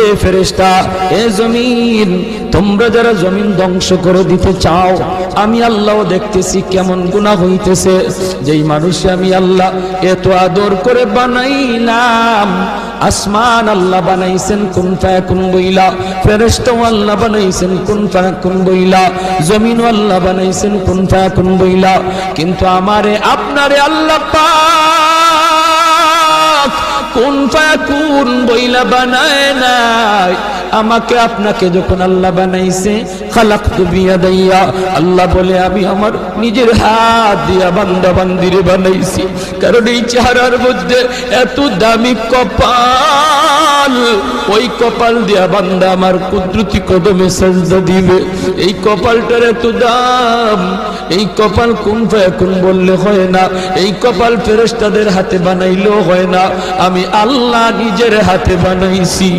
এ ফেরেশতা, এ জমিন, তোমরা যারা জমিন ধ্বংস করে দিতে চাও, আমি আল্লাহও দেখতেছি কেমন গুনাহ হইতেছে। যেই মানুষে আমি আল্লাহ এত আদর করে বানাইলাম, আসমান আল্লাহ বানাইছেন কুন ফায়াকুন বইলা, ফেরেশতা আল্লাহ বানাইছেন কুন ফায়াকুন বইলা, জমিন আল্লাহ বানাইছেন কুন ফায়াকুন বইলা, কিন্তু আমারে আপনারে আল্লাহ পাক কুন ফায়াকুন বইলা বানায় নাই। আমাকে আপনাকে যখন আল্লাহ বানাইছে, খালাকতু বিয়াদাইয়া, আল্লাহ বলে আমি আমার নিজের হাত দিয়া বান্দা বান্দিরে বানাইছি। কারণ এই চেহারার মধ্যে এত দামি কপাল, ওই কপাল দিয়া বান্দা আমার কুদরতি কদমে সাজদা দিবে। এই কপালটার এত দাম, এই কপাল কুন ফায়াকুন বললে হয় না, এই কপাল ফেরেশতাদের হাতে বানাইলেও হয় না, আমি আল্লাহ নিজের হাতে বানাইছি।